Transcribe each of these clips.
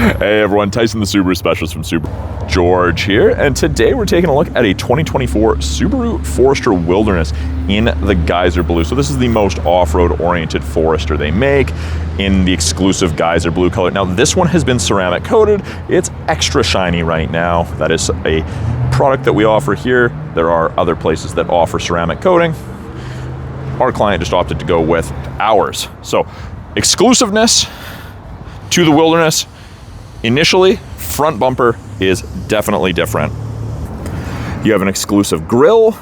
Hey everyone, Tyson the Subaru specialist from Subaru. George here, and today we're taking a look at a 2024 Subaru Forester Wilderness in the Geyser Blue. So this is the most off-road oriented Forester they make in the exclusive Geyser Blue color. Now this one has been ceramic coated. It's extra shiny right now. That is a product that we offer here. There are other places that offer ceramic coating. Our client just opted to go with ours. So exclusiveness to the Wilderness. Initially, front bumper is definitely different. You have an exclusive grille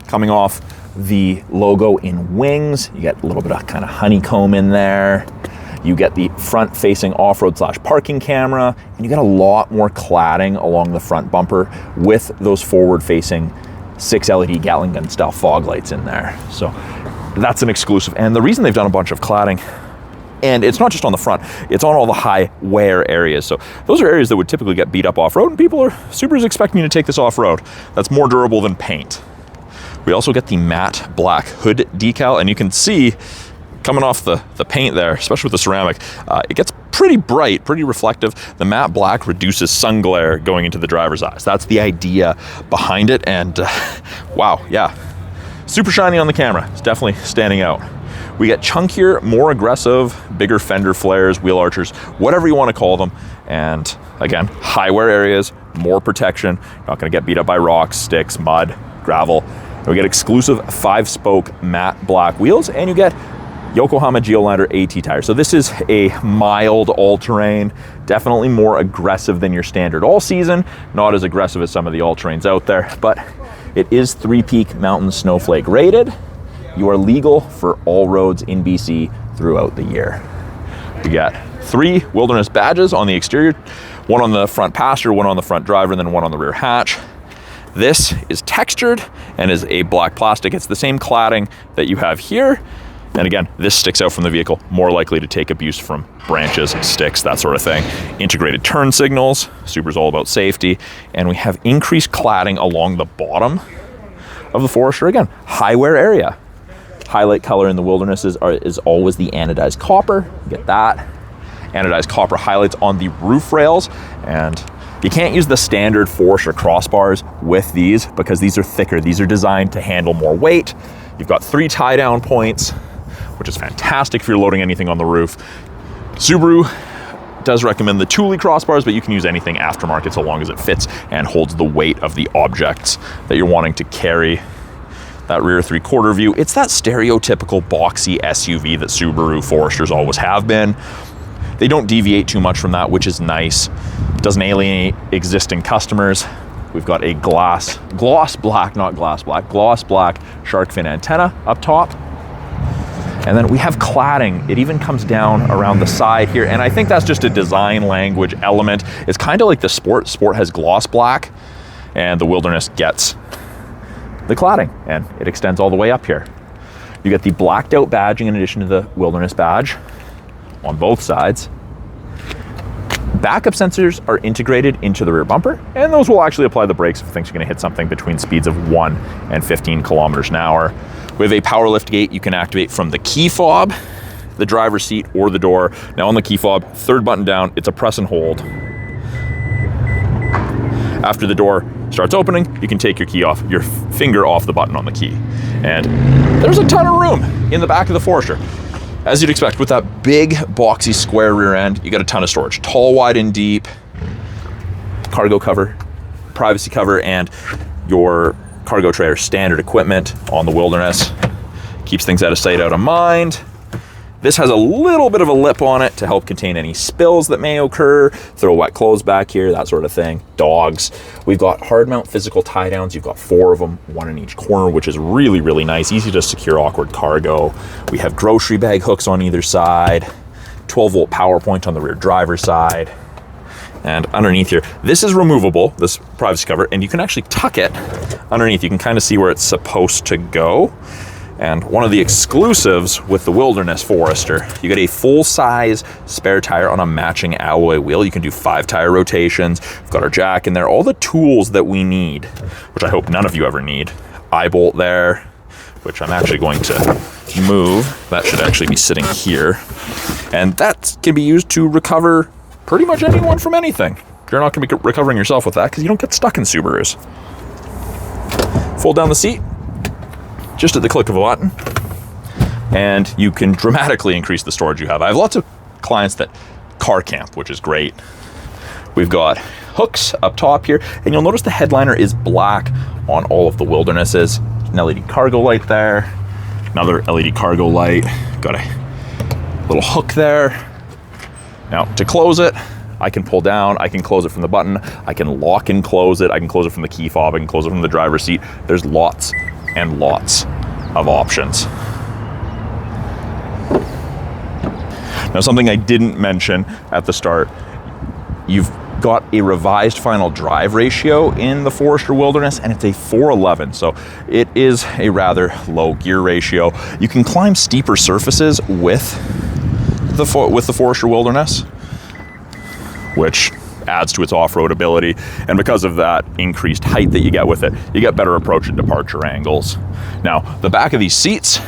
coming off the logo in wings. You get a little bit of kind of honeycomb in there. You get the front facing off-road / parking camera, and you get a lot more cladding along the front bumper with those forward facing 6 LED Gatling gun style fog lights in there. So that's an exclusive. And the reason they've done a bunch of cladding, and it's not just on the front, it's on all the high wear areas. So those are areas that would typically get beat up off-road, and Subaru's expecting you to take this off-road. That's more durable than paint. We also get the matte black hood decal, and you can see coming off the paint there, especially with the ceramic, it gets pretty bright, pretty reflective. The matte black reduces sun glare going into the driver's eyes. That's the idea behind it, and wow, yeah. Super shiny on the camera. It's definitely standing out. We get chunkier, more aggressive, bigger fender flares, wheel archers, whatever you want to call them. And again, high wear areas, more protection. You're not going to get beat up by rocks, sticks, mud, gravel. And we get exclusive 5-spoke matte black wheels, and you get Yokohama Geolandar AT tires. So this is a mild all-terrain, definitely more aggressive than your standard all-season. Not as aggressive as some of the all-terrains out there, but it is 3-peak mountain snowflake rated. You are legal for all roads in BC throughout the year. You got 3 Wilderness badges on the exterior, one on the front passenger, one on the front driver, and then one on the rear hatch. This is textured and is a black plastic. It's the same cladding that you have here. And again, this sticks out from the vehicle, more likely to take abuse from branches, sticks, that sort of thing. Integrated turn signals, Subaru's all about safety. And we have increased cladding along the bottom of the Forester. Again, high wear area. Highlight color in the Wilderness is always the anodized copper. You get that. Anodized copper highlights on the roof rails. And you can't use the standard Forester crossbars with these because these are thicker. These are designed to handle more weight. You've got 3 tie-down points, which is fantastic if you're loading anything on the roof. Subaru does recommend the Thule crossbars, but you can use anything aftermarket so long as it fits and holds the weight of the objects that you're wanting to carry. That rear 3/4 view, it's that stereotypical boxy SUV that Subaru Foresters always have been. They don't deviate too much from that, which is nice. It doesn't alienate existing customers. We've got a gloss black shark fin antenna up top. And then we have cladding. It even comes down around the side here. And I think that's just a design language element. It's kind of like the Sport. Sport has gloss black, and the Wilderness gets the cladding, and it extends all the way up here. You get the blacked out badging in addition to the Wilderness badge on both sides. Backup sensors are integrated into the rear bumper, and those will actually apply the brakes if it thinks you're going to hit something between speeds of 1 and 15 kilometers an hour. We have a power lift gate you can activate from the key fob, the driver's seat, or the door. Now on the key fob, 3rd button down, it's a press and hold. After the door starts opening, you can take your finger off the button on the key. And there's a ton of room in the back of the Forester. As you'd expect, with that big, boxy, square rear end, you got a ton of storage. Tall, wide, and deep. Cargo cover, privacy cover, and your cargo trailer standard equipment on the Wilderness. Keeps things out of sight, out of mind. This has a little bit of a lip on it to help contain any spills that may occur. Throw wet clothes back here, that sort of thing. Dogs. We've got hard mount physical tie downs. You've got 4 of them, 1 in each corner, which is really, really nice. Easy to secure awkward cargo. We have grocery bag hooks on either side. 12-volt power point on the rear driver's side. And underneath here, this is removable, this privacy cover, and you can actually tuck it underneath. You can kind of see where it's supposed to go. And one of the exclusives with the Wilderness Forester, you get a full-size spare tire on a matching alloy wheel. You can do 5 tire rotations. We've got our jack in there, all the tools that we need, which I hope none of you ever need. Eye bolt there, which I'm actually going to move. That should actually be sitting here. And that can be used to recover pretty much anyone from anything. You're not going to be recovering yourself with that because you don't get stuck in Subarus. Fold down the seat just at the click of a button, and you can dramatically increase the storage you have. I have lots of clients that car camp, which is great. We've got hooks up top here, and you'll notice the headliner is black on all of the Wildernesses. An LED cargo light there, another LED cargo light, got a little hook there. Now to close it, I can pull down, I can close it from the button, I can lock and close it, I can close it from the key fob, I can close it from the driver's seat. There's lots and lots of options. Now, something I didn't mention at the start, you've got a revised final drive ratio in the Forester Wilderness, and it's a 4:11, so it is a rather low gear ratio. You can climb steeper surfaces with the Forester Wilderness, which adds to its off-road ability, and because of that increased height that you get with it, you get better approach and departure angles. Now, the back of these seats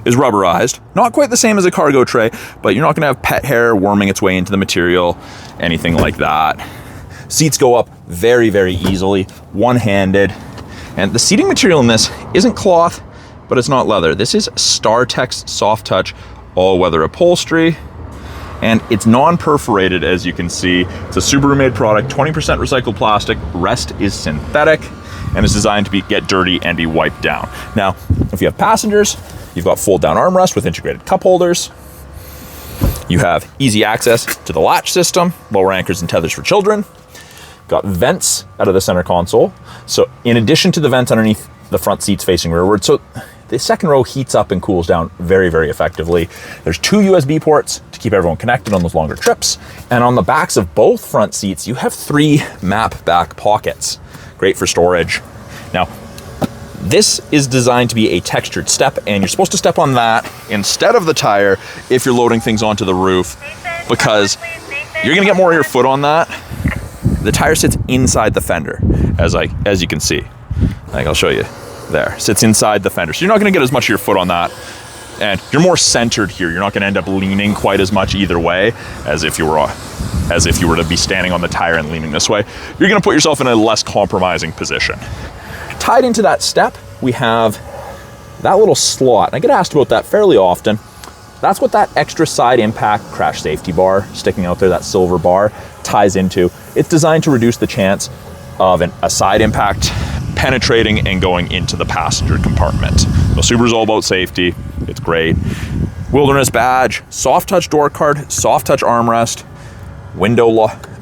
is rubberized, not quite the same as a cargo tray, but you're not going to have pet hair worming its way into the material, anything like that. Seats go up very, very easily, one-handed, and the seating material in this isn't cloth, but it's not leather. This is StarTex Soft Touch all-weather upholstery, and it's non-perforated, as you can see. It's a Subaru-made product, 20% recycled plastic, rest is synthetic, and it's designed to get dirty and be wiped down. Now, if you have passengers, you've got fold-down armrest with integrated cup holders. You have easy access to the latch system, lower anchors and tethers for children. Got vents out of the center console. So in addition to the vents underneath the front seats facing rearward, so the second row heats up and cools down very, very effectively. There's 2 USB ports to keep everyone connected on those longer trips. And on the backs of both front seats, you have 3 map back pockets. Great for storage. Now, this is designed to be a textured step, and you're supposed to step on that instead of the tire if you're loading things onto the roof, because you're gonna get more of your foot on that. The tire sits inside the fender, as you can see. Like, I'll show you there. Sits inside the fender, so you're not gonna get as much of your foot on that, and you're more centered here. You're not gonna end up leaning quite as much either way as if you were to be standing on the tire and leaning this way. You're gonna put yourself in a less compromising position. Tied into that step, we have that little slot. And I get asked about that fairly often. That's what that extra side impact crash safety bar sticking out there, that silver bar, ties into. It's designed to reduce the chance of a side impact penetrating and going into the passenger compartment. So Subaru's all about safety. It's great. Wilderness badge, soft touch door card, soft touch armrest,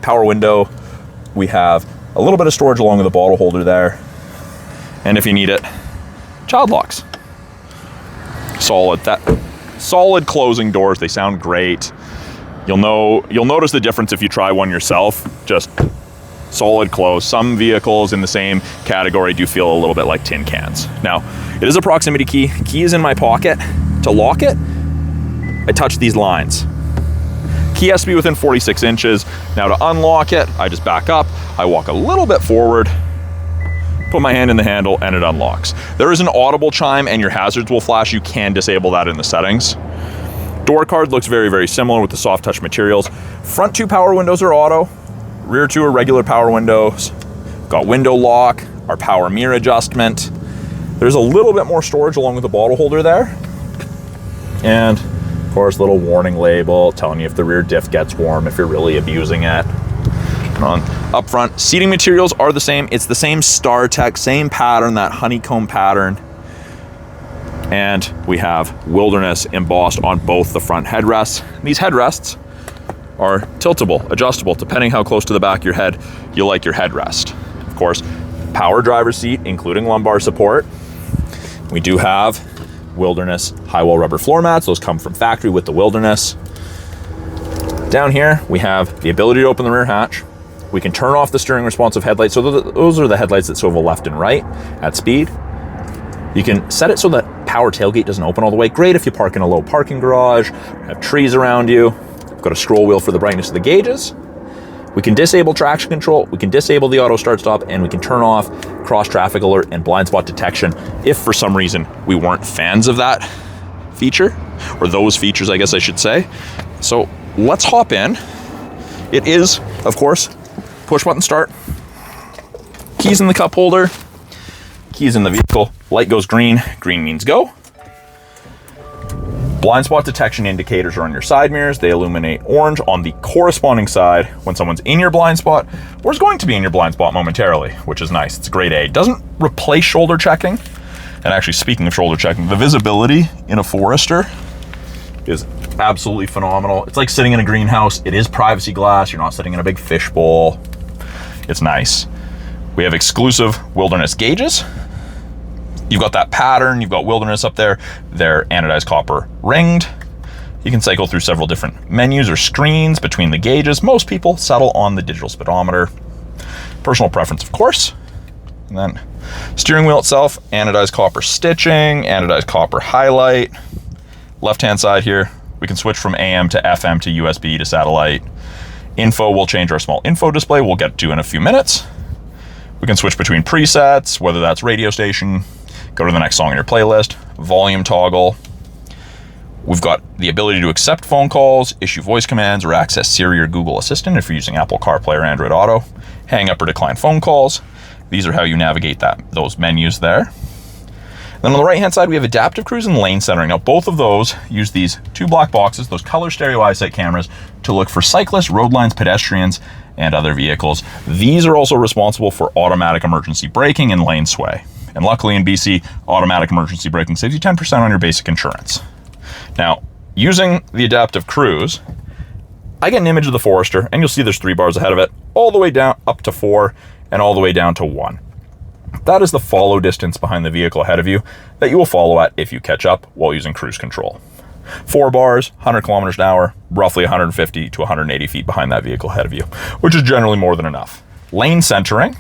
power window. We have a little bit of storage along with the bottle holder there. And if you need it, child locks. Solid closing doors. They sound great. You'll notice the difference if you try one yourself. Just solid close. Some vehicles in the same category do feel a little bit like tin cans. Now, it is a proximity key. Key is in my pocket. To lock it, I touch these lines. Key has to be within 46 inches. Now to unlock it, I just back up. I walk a little bit forward, put my hand in the handle, and it unlocks. There is an audible chime and your hazards will flash. You can disable that in the settings. Door card looks very, very similar with the soft touch materials. Front 2 power windows are auto. Rear 2 are regular power windows. Got window lock, our power mirror adjustment. There's a little bit more storage along with the bottle holder there. And of course, little warning label telling you if the rear diff gets warm, if you're really abusing it. Up front, seating materials are the same. It's the same StarTex, same pattern, that honeycomb pattern. And we have Wilderness embossed on both the front headrests. These headrests are tiltable, adjustable, depending how close to the back of your head you like your headrest. Of course, power driver's seat, including lumbar support. We do have Wilderness high-wall rubber floor mats. Those come from factory with the Wilderness. Down here, we have the ability to open the rear hatch. We can turn off the steering responsive headlights. So those are the headlights that swivel left and right at speed. You can set it so that power tailgate doesn't open all the way. Great if you park in a low parking garage, have trees around you. We've got a scroll wheel for the brightness of the gauges. We can disable traction control, we can disable the auto start stop, and we can turn off cross traffic alert and blind spot detection if for some reason we weren't fans of that feature, or those features, I guess I should say. So let's hop in It is, of course, push button start. Keys in the cup holder. Keys in the vehicle. Light goes green. Green means go. Blind spot detection indicators are on your side mirrors. They illuminate orange on the corresponding side when someone's in your blind spot or is going to be in your blind spot momentarily, which is nice. It's a grade A. It doesn't replace shoulder checking. And actually, speaking of shoulder checking, the visibility in a Forester is absolutely phenomenal. It's like sitting in a greenhouse. It is privacy glass. You're not sitting in a big fishbowl. It's nice. We have exclusive Wilderness gauges. You've got that pattern, you've got Wilderness up there. They're anodized copper ringed. You can cycle through several different menus or screens between the gauges. Most people settle on the digital speedometer. Personal preference, of course. And then steering wheel itself, anodized copper stitching, anodized copper highlight. Left-hand side here, we can switch from AM to FM to USB to satellite. Info will change our small info display, we'll get to in a few minutes. We can switch between presets, whether that's radio station, go to the next song in your playlist, volume toggle. We've got the ability to accept phone calls, issue voice commands, or access Siri or Google Assistant if you're using Apple CarPlay or Android Auto. Hang up or decline phone calls. These are how you navigate those menus there. Then on the right-hand side, we have adaptive cruise and lane centering. Now, both of those use these two black boxes, those color stereo eyesight cameras, to look for cyclists, road lines, pedestrians, and other vehicles. These are also responsible for automatic emergency braking and lane sway. And luckily in BC, automatic emergency braking saves you 10% on your basic insurance. Now, using the adaptive cruise, I get an image of the Forester, and you'll see there's 3 bars ahead of it, all the way down up to 4, and all the way down to 1. That is the follow distance behind the vehicle ahead of you that you will follow at if you catch up while using cruise control. 4 bars, 100 kilometers an hour, roughly 150 to 180 feet behind that vehicle ahead of you, which is generally more than enough. Lane centering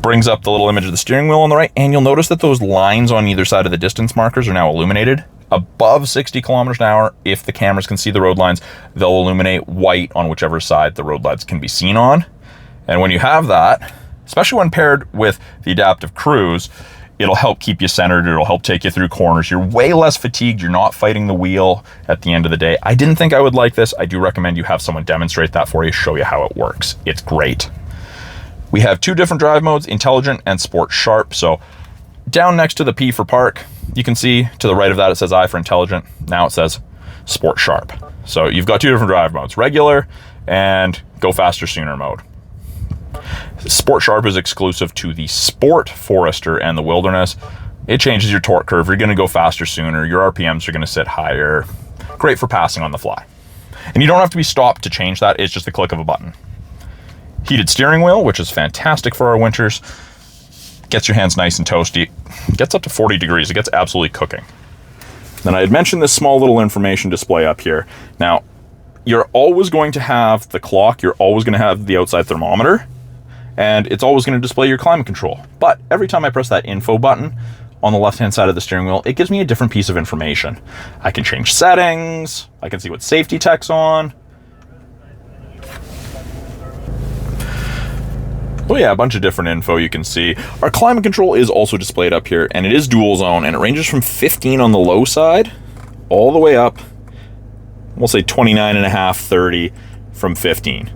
brings up the little image of the steering wheel on the right, and you'll notice that those lines on either side of the distance markers are now illuminated. Above 60 kilometers an hour, if the cameras can see the road lines, they'll illuminate white on whichever side the road lines can be seen on. And when you have that, especially when paired with the adaptive cruise, it'll help keep you centered. It'll help take you through corners. You're way less fatigued. You're not fighting the wheel at the end of the day. I didn't think I would like this. I do recommend you have someone demonstrate that for you, show you how it works. It's great. We have 2 different drive modes, Intelligent and Sport Sharp. So down next to the P for Park, you can see to the right of that, it says I for Intelligent. Now it says Sport Sharp. So you've got 2 different drive modes, regular and go faster sooner mode. Sport Sharp is exclusive to the Sport Forester and the Wilderness. It changes your torque curve. You're going to go faster sooner. Your RPMs are going to sit higher. Great for passing on the fly. And you don't have to be stopped to change that. It's just a click of a button. Heated steering wheel, which is fantastic for our winters. Gets your hands nice and toasty. Gets up to 40 degrees. It gets absolutely cooking. Then I had mentioned this small little information display up here. Now, you're always going to have the clock. You're always going to have the outside thermometer. And it's always going to display your climate control. But every time I press that info button on the left-hand side of the steering wheel, it gives me a different piece of information. I can change settings. I can see what safety tech's on. Oh yeah, a bunch of different info you can see. Our climate control is also displayed up here, and it is dual zone, and it ranges from 15 on the low side all the way up, we'll say 29.5, 30 from 15.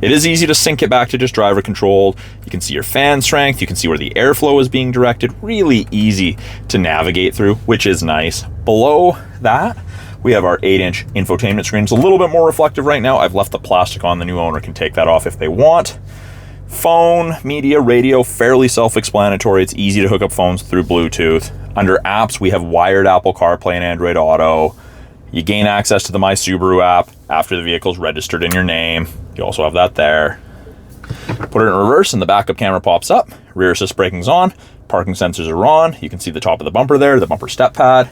It is easy to sync it back to just driver controlled. You can see your fan strength, you can see where the airflow is being directed. Really easy to navigate through, which is nice. Below that, we have our 8-inch infotainment screen. It's a little bit more reflective right now. I've left the plastic on. The new owner can take that off if they want. Phone, media, radio, fairly self-explanatory. It's easy to hook up phones through Bluetooth. Under apps, we have wired Apple CarPlay and Android Auto. You gain access to the My Subaru app after the vehicle's registered in your name. You also have that there. Put it in reverse and the backup camera pops up. Rear assist braking's on. Parking sensors are on. You can see the top of the bumper there, the bumper step pad.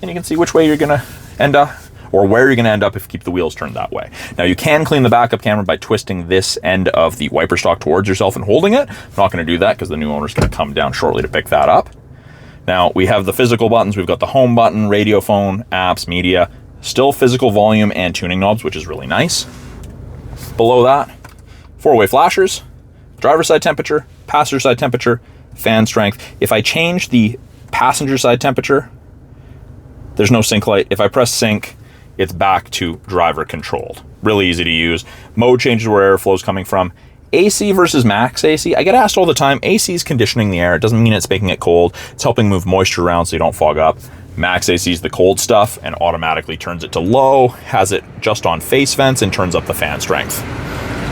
And you can see which way you're gonna end up, or where you're going to end up if you keep the wheels turned that way. Now, you can clean the backup camera by twisting this end of the wiper stock towards yourself and holding it. I'm not going to do that because the new owner's going to come down shortly to pick that up. Now, we have the physical buttons. We've got the home button, radio, phone, apps, media, still physical volume and tuning knobs, which is really nice. Below that, 4-way flashers, driver's side temperature, passenger side temperature, fan strength. If I change the passenger side temperature, there's no sync light. If I press sync, it's back to driver controlled. Really easy to use. Mode changes where airflow is coming from. AC versus max AC. I get asked all the time, AC is conditioning the air. It doesn't mean it's making it cold. It's helping move moisture around so you don't fog up. Max AC is the cold stuff and automatically turns it to low, has it just on face vents, and turns up the fan strength.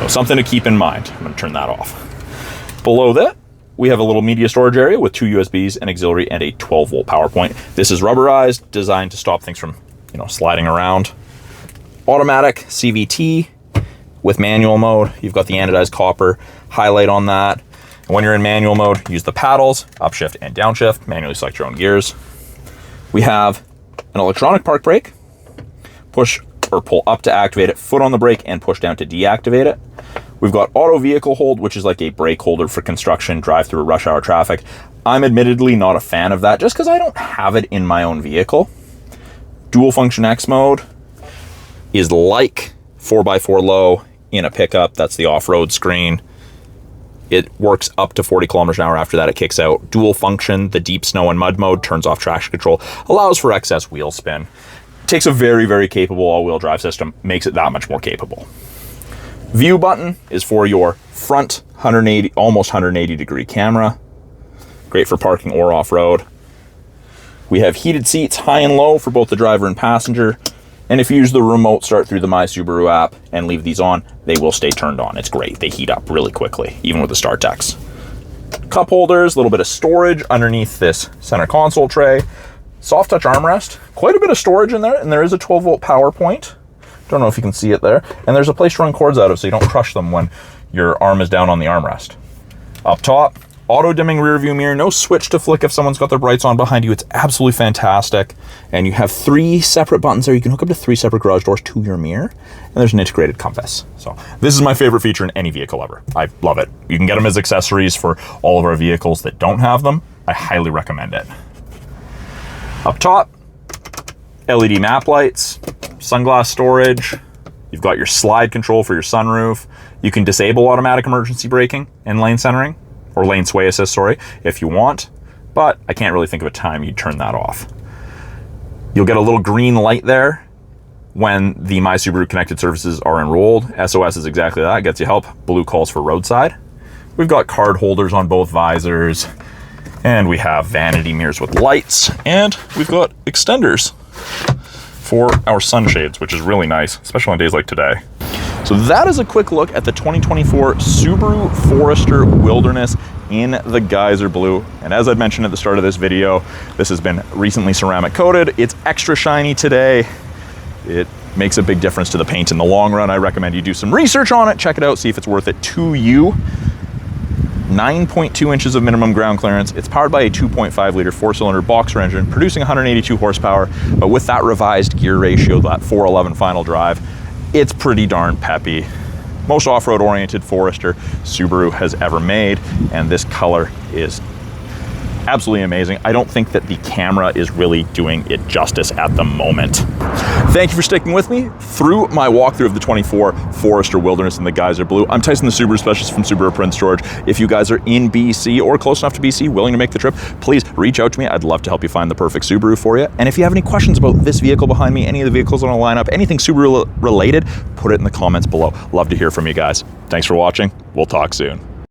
So something to keep in mind. I'm gonna turn that off. Below that, we have a little media storage area with 2 USBs, an auxiliary, and a 12-volt power point. This is rubberized, designed to stop things from, sliding around. Automatic CVT with manual mode. You've got the anodized copper highlight on that. And when you're in manual mode, use the paddles, upshift and downshift, manually select your own gears. We have an electronic park brake. Push or pull up to activate it, foot on the brake, and push down to deactivate it. We've got auto vehicle hold, which is like a brake holder for construction, drive through rush hour traffic. I'm admittedly not a fan of that just because I don't have it in my own vehicle. Dual function X mode is like 4x4 low in a pickup. That's the off-road screen. It works up to 40 kilometers an hour. After that, it kicks out. Dual function, the deep snow and mud mode, turns off traction control, allows for excess wheel spin. Takes a very, very capable all-wheel drive system, makes it that much more capable. View button is for your front almost 180 degree camera. Great for parking or off-road. We have heated seats, high and low, for both the driver and passenger. And if you use the remote start through the My Subaru app and leave these on, they will stay turned on. It's great. They heat up really quickly, even with the start decks. Cup holders, a little bit of storage underneath this center console tray. Soft touch armrest, quite a bit of storage in there, and there is a 12-volt power point. Don't know if you can see it there. And there's a place to run cords out of so you don't crush them when your arm is down on the armrest. Up top, auto dimming rear view mirror, no switch to flick if someone's got their brights on behind you. It's absolutely fantastic. And you have 3 separate buttons there. You can hook up to 3 separate garage doors to your mirror. And there's an integrated compass. So this is my favorite feature in any vehicle ever. I love it. You can get them as accessories for all of our vehicles that don't have them. I highly recommend it. Up top, LED map lights, sunglass storage. You've got your slide control for your sunroof. You can disable automatic emergency braking and lane centering, or lane sway assist, sorry, if you want, but I can't really think of a time you'd turn that off. You'll get a little green light there when the My Subaru connected services are enrolled. SOS is exactly that, gets you help. Blue calls for roadside. We've got card holders on both visors, and we have vanity mirrors with lights, and we've got extenders for our sunshades, which is really nice, especially on days like today. So that is a quick look at the 2024 Subaru Forester Wilderness in the Geyser blue. And as I mentioned at the start of this video, this has been recently ceramic coated. It's extra shiny today. It makes a big difference to the paint in the long run. I recommend you do some research on it, check it out, see if it's worth it to you. 9.2 inches of minimum ground clearance. It's powered by a 2.5 liter 4-cylinder boxer engine, producing 182 horsepower, but with that revised gear ratio, that 411 final drive, it's pretty darn peppy. Most off-road oriented Forester Subaru has ever made, and this color is absolutely amazing. I don't think that the camera is really doing it justice at the moment. Thank you for sticking with me through my walkthrough of the 24 Forester Wilderness in the Geyser blue. I'm Tyson, the Subaru specialist from Subaru Prince George. If you guys are in BC or close enough to BC, willing to make the trip, please reach out to me. I'd love to help you find the perfect Subaru for you. And if you have any questions about this vehicle behind me, any of the vehicles on the lineup, anything Subaru related, put it in the comments below. Love to hear from you guys. Thanks for watching. We'll talk soon.